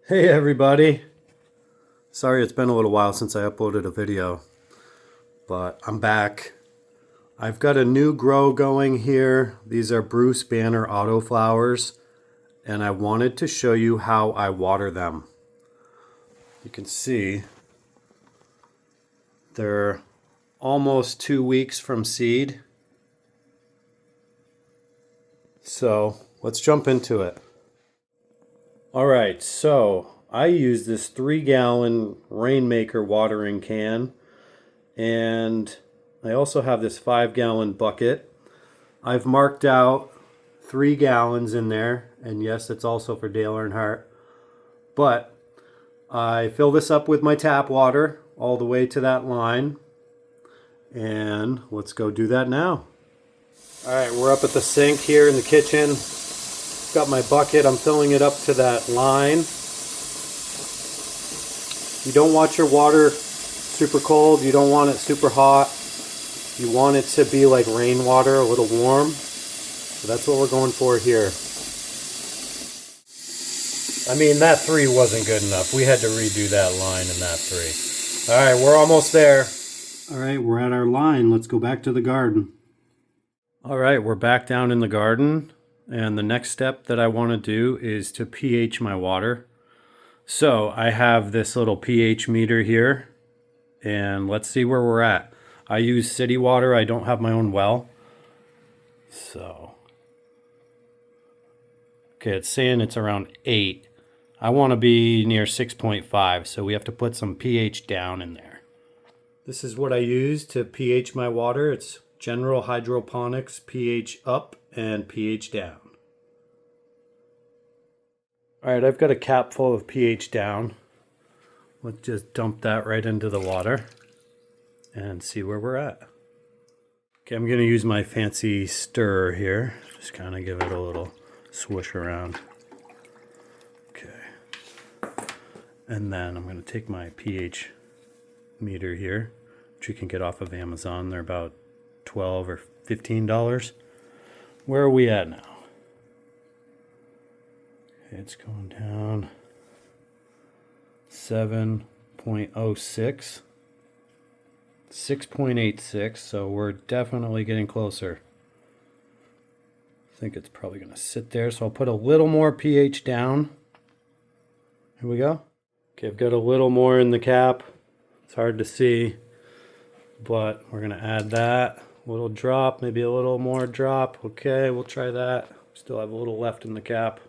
Hey everybody! Sorry it's been a little while since I uploaded a video, but I'm back. I've got a new grow going here. These are Bruce Banner Autoflowers, and I wanted to show you how I water them. You can see they're almost 2 weeks from seed. So let's jump into it. Alright, so I use this 3-gallon Rainmaker watering can, and I also have this 5-gallon bucket. I've marked out 3 gallons in there, and yes, it's also for Dale Earnhardt. But I fill this up with my tap water all the way to that line, and let's go do that now. Alright, we're up at the sink here in the kitchen. Got my bucket, I'm filling it up to that line. You don't want your water super cold, you don't want it super hot. You want it to be like rainwater, a little warm. So that's what we're going for here. I mean, that 3 wasn't good enough. We had to redo that line in that 3. Alright, we're almost there. Alright, we're at our line. Let's go back to the garden. Alright, we're back down in the garden. And the next step that I want to do is to pH my water. So I have this little pH meter here, and let's see where we're at. I use city water. I don't have my own well. So, okay, it's saying it's around 8. I want to be near 6.5, so we have to put some pH down in there. This is what I use to pH my water. It's General Hydroponics pH up and pH down. Alright, I've got a cap full of pH down. Let's just dump that right into the water and see where we're at. Okay, I'm going to use my fancy stirrer here. Just kind of give it a little swoosh around. Okay. And then I'm going to take my pH meter here, which you can get off of Amazon. They're about $12 or $15. Where are we at now? Okay, it's going down 7.06, 6.86, so we're definitely getting closer. I think it's probably going to sit there, so I'll put a little more pH down. Here we go. Okay, I've got a little more in the cap. It's hard to see, but we're going to add that. A little drop, maybe a little more drop. Okay, we'll try that. Still have a little left in the cap.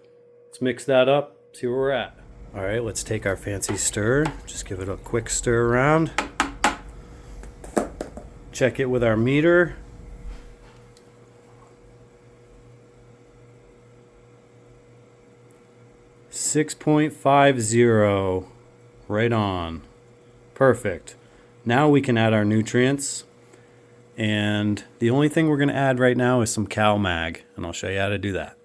Let's mix that up, see where we're at. All right, let's take our fancy stir. Just give it a quick stir around. Check it with our meter. .50, right on. Perfect. Now we can add our nutrients. And the only thing we're going to add right now is some CalMag, and I'll show you how to do that.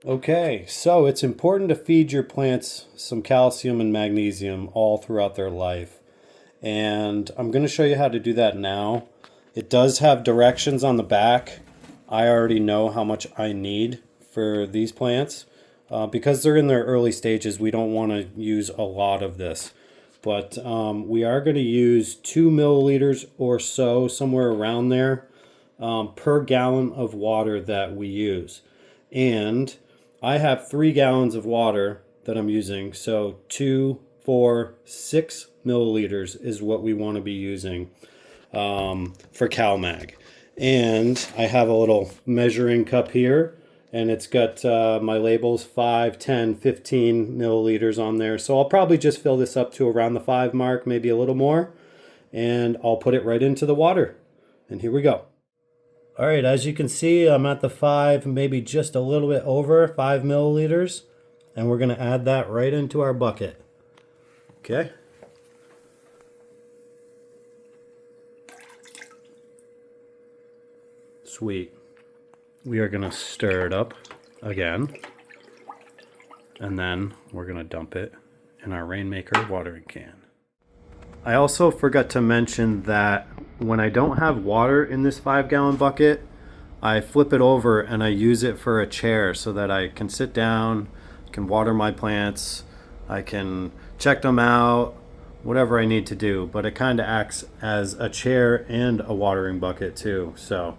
Okay, so it's important to feed your plants some calcium and magnesium all throughout their life. And I'm going to show you how to do that now. It does have directions on the back. I already know how much I need for these plants. Because they're in their early stages, we don't want to use a lot of this. But we are going to use 2 milliliters or so, somewhere around there, per gallon of water that we use. And I have 3 gallons of water that I'm using, so 2, 4, 6 milliliters is what we want to be using for CalMag. And I have a little measuring cup here, and it's got my labels 5, 10, 15 milliliters on there. So I'll probably just fill this up to around the 5 mark, maybe a little more, and I'll put it right into the water. And here we go. All right, as you can see, I'm at the 5, maybe just a little bit over 5 milliliters, and we're going to add that right into our bucket. Okay. Sweet. We are going to stir it up again, and then we're going to dump it in our Rainmaker watering can. I also forgot to mention that when I don't have water in this 5-gallon bucket, I flip it over and I use it for a chair so that I can sit down, I can water my plants, I can check them out, whatever I need to do. But it kind of acts as a chair and a watering bucket too. So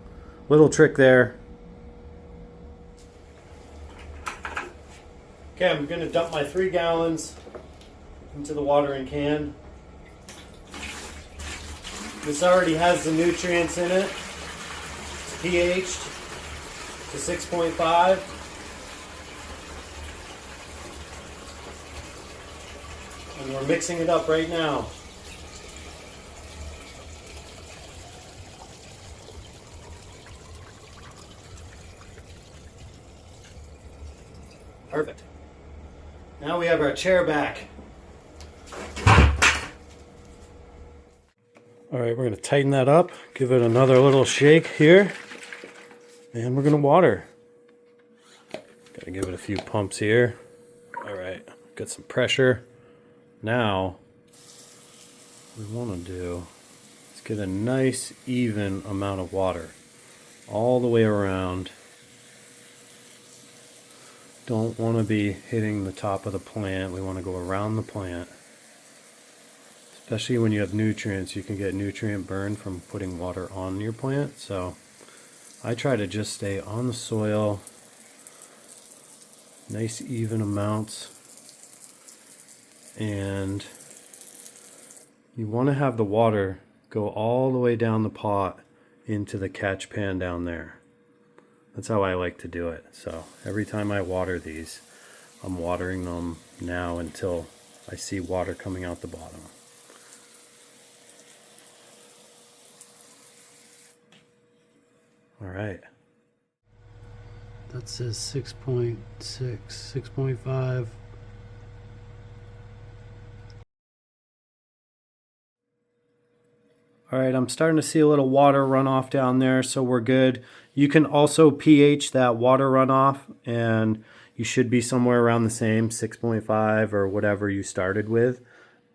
little trick there. Okay, I'm going to dump my 3 gallons into the watering can. This already has the nutrients in it. It's pH'd to 6.5. And we're mixing it up right now. Perfect. Now we have our chair back. All right, we're going to tighten that up, give it another little shake here, and we're going to water. Got to give it a few pumps here. All right, got some pressure. Now, what we want to do is get a nice even amount of water all the way around. Don't want to be hitting the top of the plant. We want to go around the plant. Especially when you have nutrients, you can get nutrient burn from putting water on your plant. So I try to just stay on the soil, nice even amounts. And you want to have the water go all the way down the pot into the catch pan down there. That's how I like to do it. So every time I water these, I'm watering them now until I see water coming out the bottom. All right. That says 6.6, 6.5. All right, I'm starting to see a little water runoff down there, so we're good. You can also pH that water runoff, and you should be somewhere around the same, 6.5 or whatever you started with.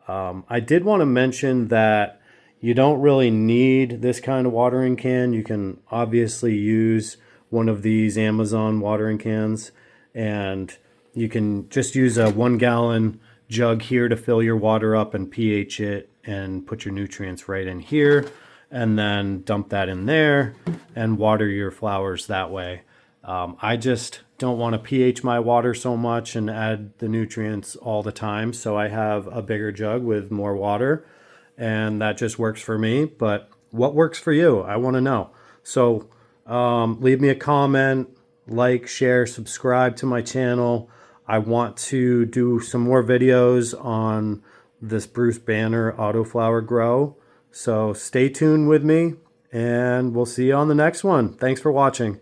I did want to mention that you don't really need this kind of watering can. You can obviously use one of these Amazon watering cans, and you can just use a 1 gallon jug here to fill your water up and pH it and put your nutrients right in here, and then dump that in there and water your flowers that way. I just don't want to pH my water so much and add the nutrients all the time, so I have a bigger jug with more water, and that just works for me. But what works for you? I want to know. So leave me a comment, like, share, subscribe to my channel. I want to do some more videos on this Bruce Banner Autoflower grow. So stay tuned with me, and we'll see you on the next one. Thanks for watching.